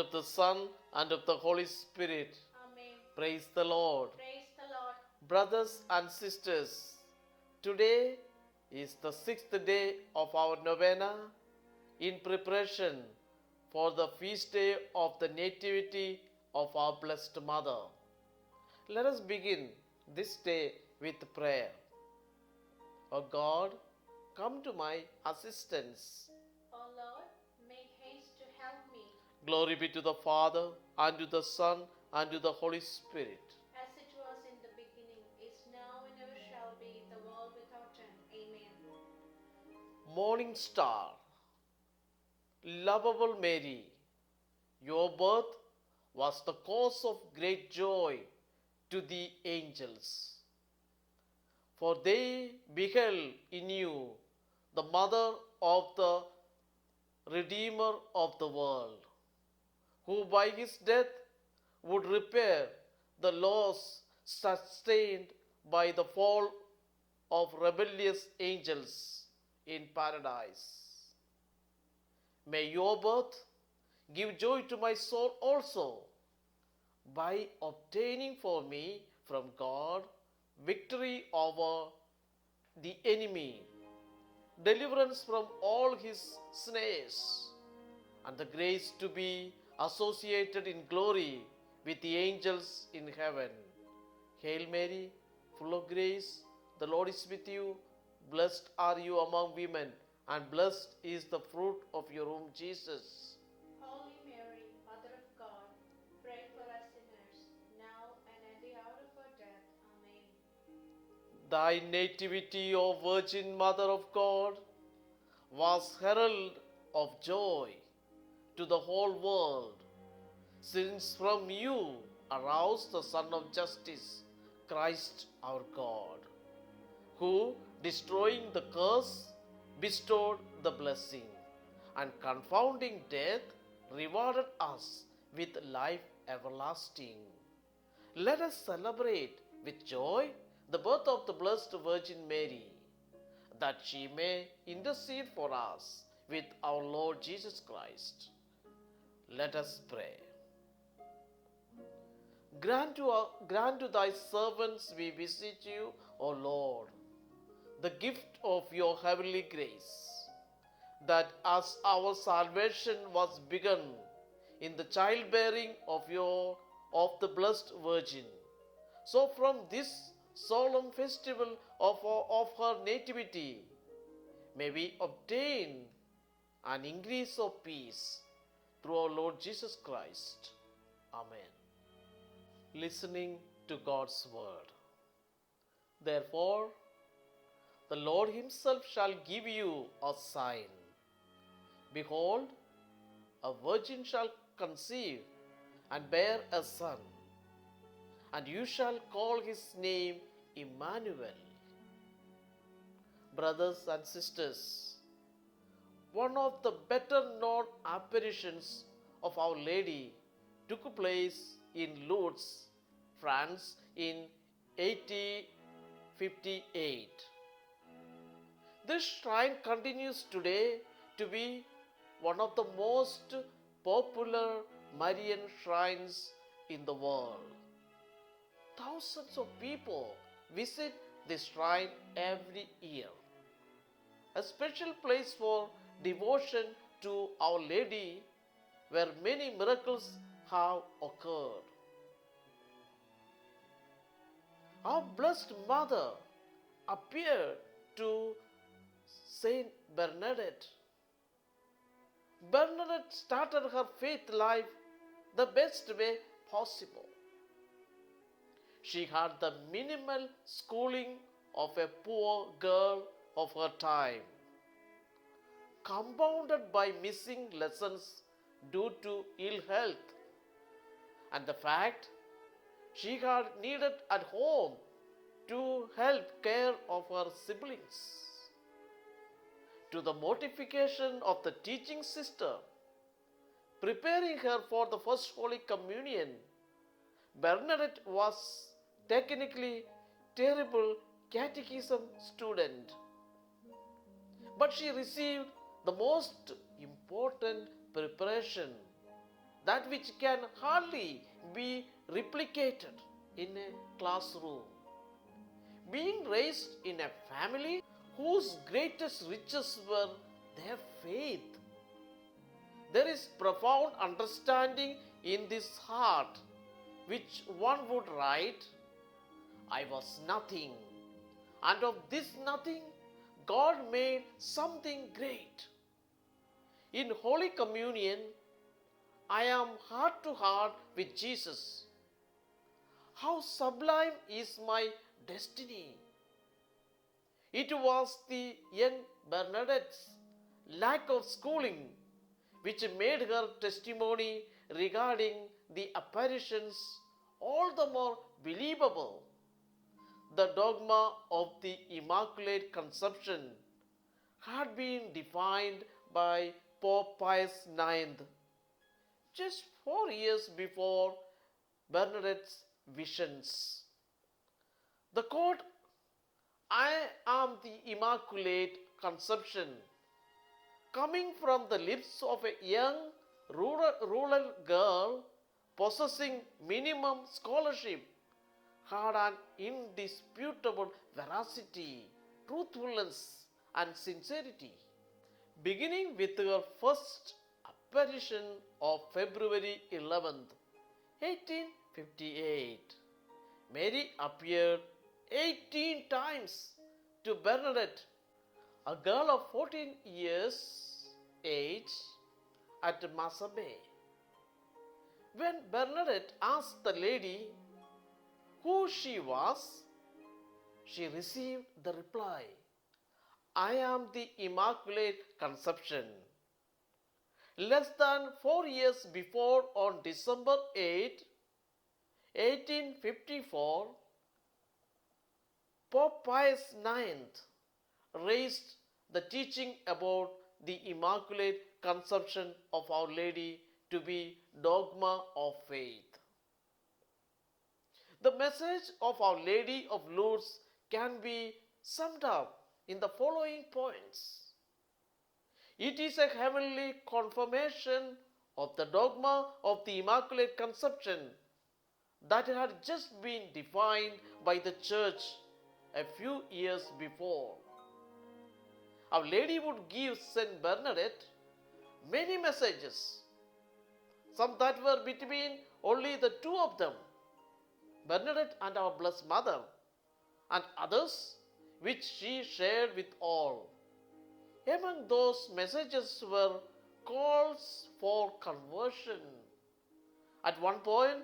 of the Son, and of the Holy Spirit. Amen. Praise the Lord. Praise the Lord. Brothers and sisters, today is the 6th day of our novena in preparation for the feast day of the Nativity of our Blessed Mother. Let us begin this day with prayer. O God, come to my assistance. O Lord, make haste to help me, Glory be to the Father, and to the Son, and to the Holy Spirit. as it was in the beginning, is now, and ever shall be, the world without end. Amen. Morning Star, lovable Mary, your birth was the cause of great joy to the angels, for they beheld in you the mother of the Redeemer of the world, who by his death would repair the loss sustained by the fall of rebellious angels in paradise. May your birth give joy to my soul also, by obtaining for me from God victory over the enemy, deliverance from all his snares, and the grace to be associated in glory with the angels in heaven. Hail Mary, full of grace, the Lord is with you. Blessed are you among women, and blessed is the fruit of your womb, Jesus. Holy Mary, Mother of God, pray for us sinners, now and at the hour of our death. Amen. Thy nativity, O Virgin Mother of God, was herald of joy to the whole world, since from you arose the Son of Justice, Christ our God, who, destroying the curse, bestowed the blessing, and confounding death, rewarded us with life everlasting. Let us celebrate with joy the birth of the Blessed Virgin Mary, that she may intercede for us with our Lord Jesus Christ. Let us pray. Grant to thy servants, we beseech you, O Lord, the gift of your heavenly grace, that as our salvation was begun in the childbearing of the Blessed Virgin, so from this solemn festival of her nativity, may we obtain an increase of peace through our Lord Jesus Christ. Amen. Listening to God's word. Therefore, the Lord himself shall give you a sign. Behold, a virgin shall conceive and bear a son, and you shall call his name Emmanuel. Brothers and sisters, one of the better known apparitions of Our Lady took place in Lourdes, France in 1858. This shrine continues today to be one of the most popular Marian shrines in the world. Thousands of people visit this shrine every year. A special place for devotion to Our Lady, where many miracles have occurred. Our Blessed Mother appeared to Saint Bernadette. Bernadette started her faith life the best way possible. She had the minimal schooling of a poor girl of her time, compounded by missing lessons due to ill health, and the fact she had needed at home to help care of her siblings. To the mortification of the teaching sister, preparing her for the First Holy Communion, Bernadette was technically terrible catechism student, but she received the most important preparation that which can hardly be replicated in a classroom. Being raised in a family whose greatest riches were their faith, there is profound understanding in this heart, which one would write, I was nothing, and of this nothing, God made something great. In Holy Communion, I am heart to heart with Jesus. How sublime is my destiny! It was the young Bernadette's lack of schooling which made her testimony regarding the apparitions all the more believable. The dogma of the Immaculate Conception had been defined by Pope Pius IX just 4 years before Bernadette's visions. The quote, I am the Immaculate Conception, coming from the lips of a young rural girl possessing minimum scholarship, had an indisputable veracity, truthfulness, and sincerity. Beginning with her first apparition of February 11th, 1858, Mary appeared 18 times to Bernadette, a girl of 14 years age, at Massabé. When Bernadette asked the lady who she was, she received the reply, I am the Immaculate Conception. Less than 4 years before, on December 8, 1854, Pope Pius IX raised the teaching about the Immaculate Conception of Our Lady to be dogma of faith. The message of Our Lady of Lourdes can be summed up in the following points. It is a heavenly confirmation of the dogma of the Immaculate Conception that had just been defined by the Church a few years before. Our Lady would give Saint Bernadette many messages, some that were between only the two of them, Bernadette and our Blessed Mother, and others which she shared with all. Among those messages were calls for conversion. At one point,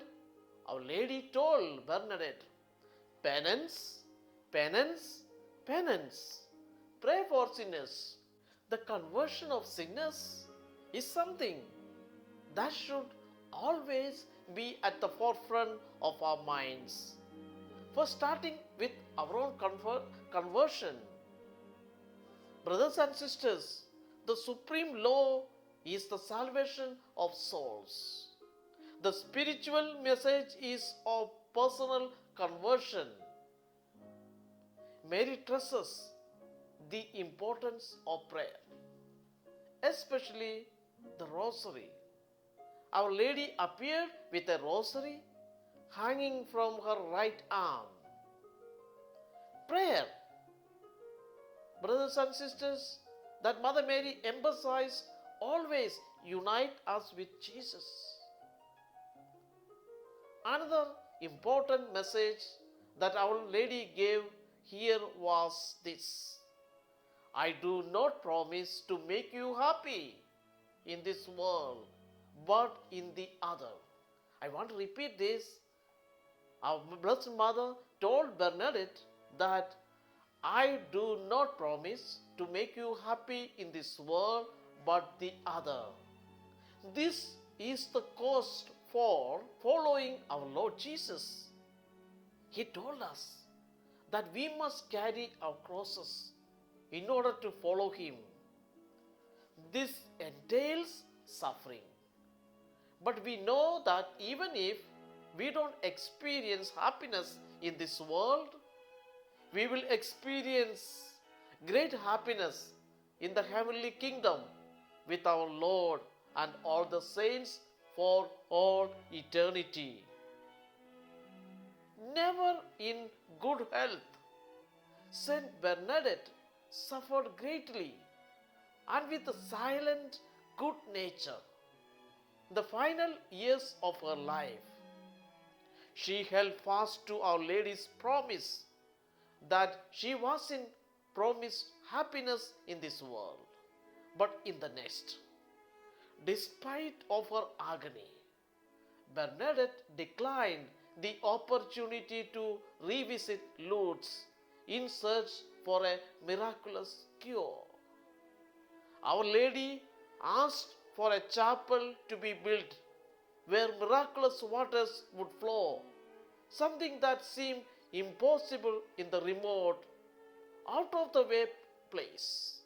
Our Lady told Bernadette, penance, penance, penance. Pray for sinners. The conversion of sinners is something that should always be at the forefront of our minds. For starting with our own conversion, brothers and sisters, the supreme law is the salvation of souls. The spiritual message is of personal conversion. Mary stresses the importance of prayer, especially the rosary. Our Lady appeared with a rosary hanging from her right arm. Prayer, brothers and sisters, that Mother Mary emphasized, always unite us with Jesus. Another important message that Our Lady gave here was this: I do not promise to make you happy in this world, but in the other. I want to repeat this. Our Blessed Mother told Bernadette that I do not promise to make you happy in this world, but the other. This is the cost for following our Lord Jesus. He told us that we must carry our crosses in order to follow Him. This entails suffering. But we know that even if we don't experience happiness in this world, we will experience great happiness in the heavenly kingdom with our Lord and all the saints for all eternity. Never in good health, Saint Bernadette suffered greatly and with a silent good nature. In the final years of her life, she held fast to Our Lady's promise that she wasn't promised happiness in this world, but in the next. Despite of her agony, Bernadette declined the opportunity to revisit Lourdes in search for a miraculous cure. Our Lady asked for a chapel to be built where miraculous waters would flow, something that seemed impossible in the remote, out of the way place.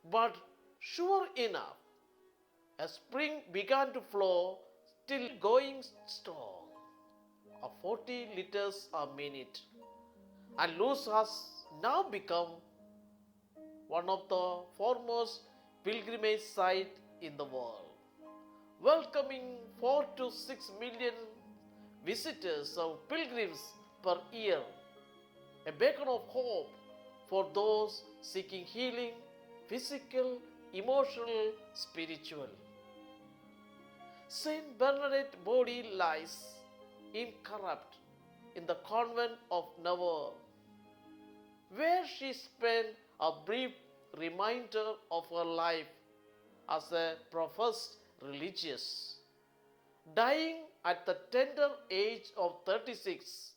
But sure enough, a spring began to flow, still going strong, of 40 liters a minute, and Lourdes has now become one of the foremost pilgrimage sites in the world, welcoming 4 to 6 million visitors or pilgrims per year, a beacon of hope for those seeking healing, physical, emotional, spiritual. Saint Bernadette's body lies incorrupt in the convent of Navarre, where she spent a brief reminder of her life as a professed religious, dying at the tender age of 36,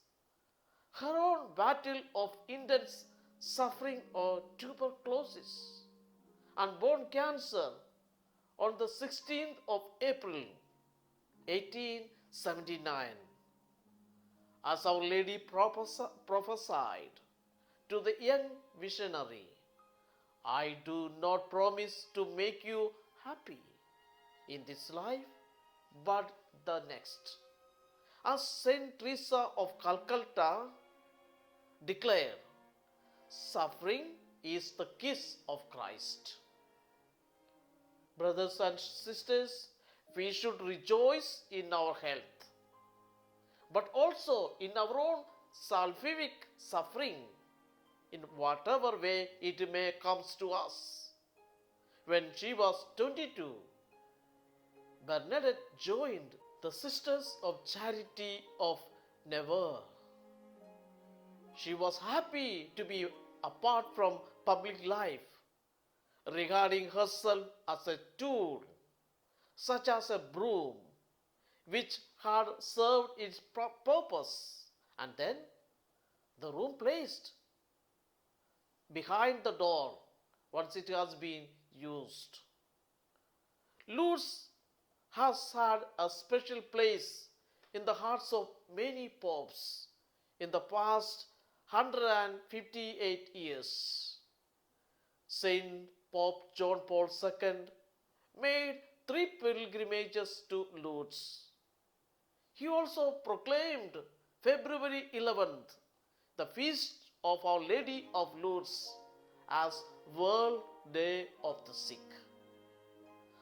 her own battle of intense suffering of tuberculosis and bone cancer on the 16th of April 1879. As Our Lady prophesied to the young visionary, I do not promise to make you happy in this life, but the next. As Saint Teresa of Calcutta declared, suffering is the kiss of Christ. Brothers and sisters, we should rejoice in our health, but also in our own salvific suffering, in whatever way it may come to us. When she was 22, Bernadette joined the Sisters of Charity of Navarre. She was happy to be apart from public life, regarding herself as a tool, such as a broom, which had served its purpose, and then the room placed behind the door once it has been used. Lourdes has had a special place in the hearts of many popes in the past 158 years. Saint Pope John Paul II made 3 pilgrimages to Lourdes. He also proclaimed February 11th, the feast of Our Lady of Lourdes, as World Day of the Sick.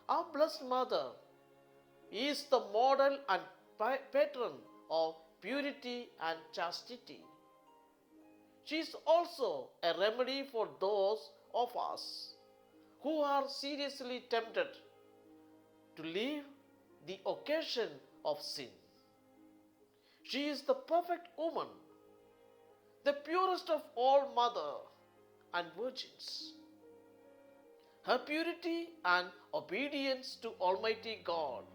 Our Blessed Mother is the model and patron of purity and chastity. She is also a remedy for those of us who are seriously tempted to leave the occasion of sin. She is the perfect woman, the purest of all mother and virgins. Her purity and obedience to Almighty God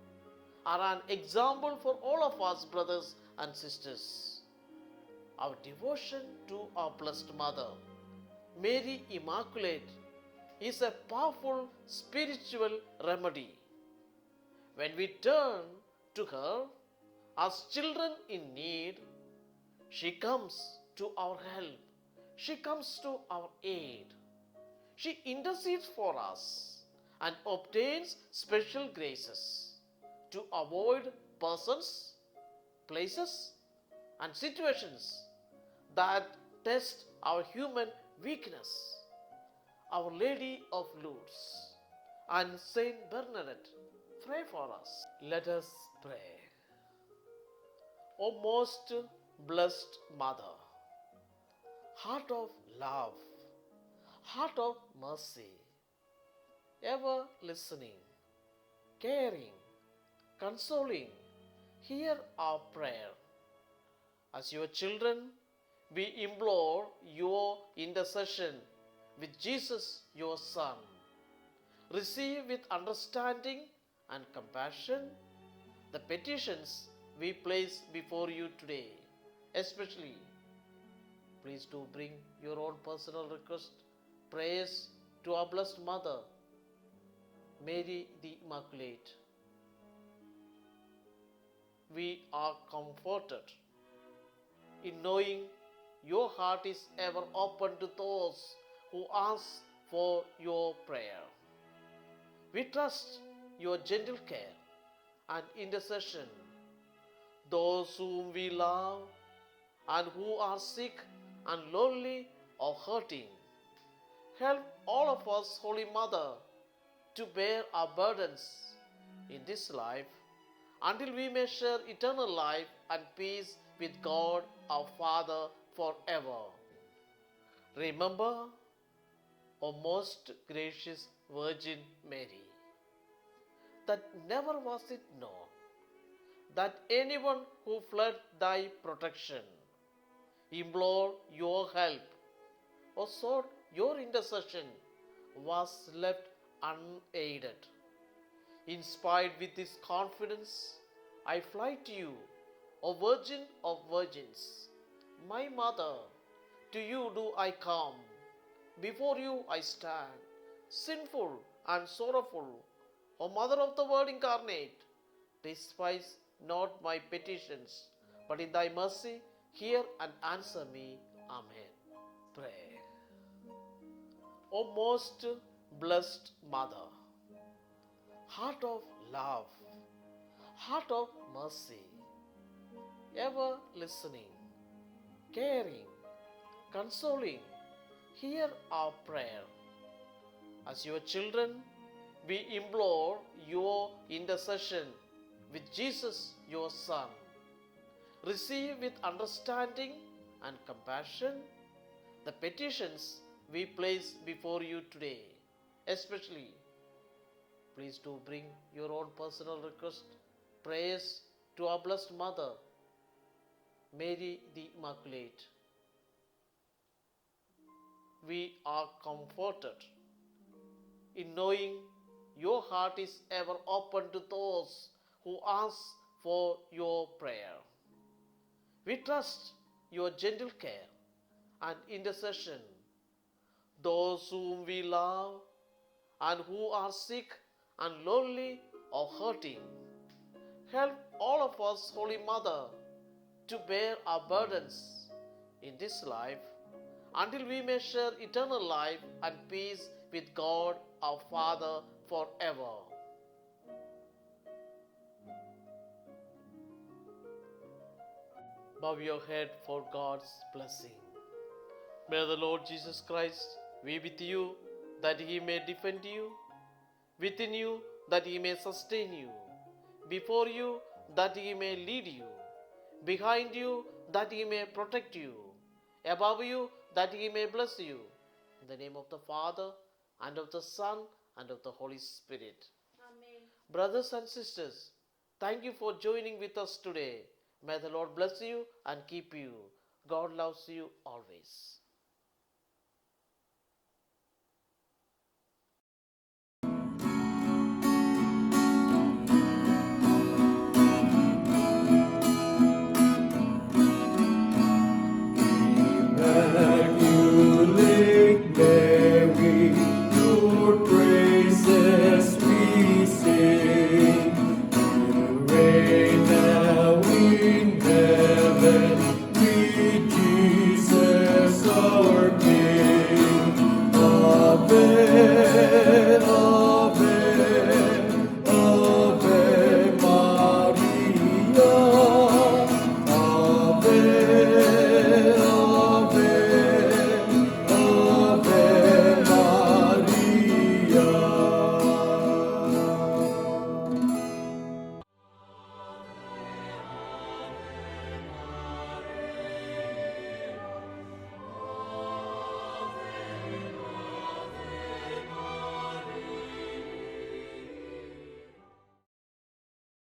are an example for all of us, brothers and sisters. Our devotion to our Blessed Mother, Mary Immaculate, is a powerful spiritual remedy. When we turn to her as children in need, she comes to our help. She comes to our aid. She intercedes for us and obtains special graces to avoid persons, places, and situations that test our human weakness. Our Lady of Lourdes and Saint Bernadette, pray for us. Let us pray. O most blessed Mother, heart of love, heart of mercy, ever listening, caring, consoling, hear our prayer. As your children, we implore your intercession with Jesus, your Son. Receive with understanding and compassion the petitions we place before you today. Especially, please do bring your own personal request, prayers to our Blessed Mother, Mary the Immaculate. We are comforted in knowing your heart is ever open to those who ask for your prayer. We trust your gentle care and intercession. Those whom we love and who are sick and lonely or hurting. Help all of us, Holy Mother, to bear our burdens in this life until we may share eternal life and peace with God our Father forever. Remember, O most gracious Virgin Mary, that never was it known that anyone who fled thy protection, implored your help, or sought your intercession was left unaided. Inspired with this confidence, I fly to you, O Virgin of Virgins, my Mother. To you do I come. Before you I stand, sinful and sorrowful. O Mother of the Word incarnate, despise not my petitions, but in thy mercy hear and answer me. Amen. Pray. O most blessed Mother, heart of love, heart of mercy, ever listening, caring, consoling, hear our prayer. As your children, we implore your intercession with Jesus, your Son. Receive with understanding and compassion the petitions we place before you today. Especially, please do bring your own personal request, prayers to our Blessed Mother, Mary the Immaculate. We are comforted in knowing your heart is ever open to those who ask for your prayer. We trust your gentle care and intercession. Those whom we love and who are sick and lonely or hurting. Help all of us, Holy Mother, to bear our burdens in this life until we may share eternal life and peace with God our Father forever. Bow your head for God's blessing. May the Lord Jesus Christ be with you, that he may defend you, within you, that he may sustain you, before you, that he may lead you, behind you, that he may protect you, above you, that he may bless you. In the name of the Father, and of the Son, and of the Holy Spirit. Amen. Brothers and sisters, thank you for joining with us today. May the Lord bless you and keep you. God loves you always.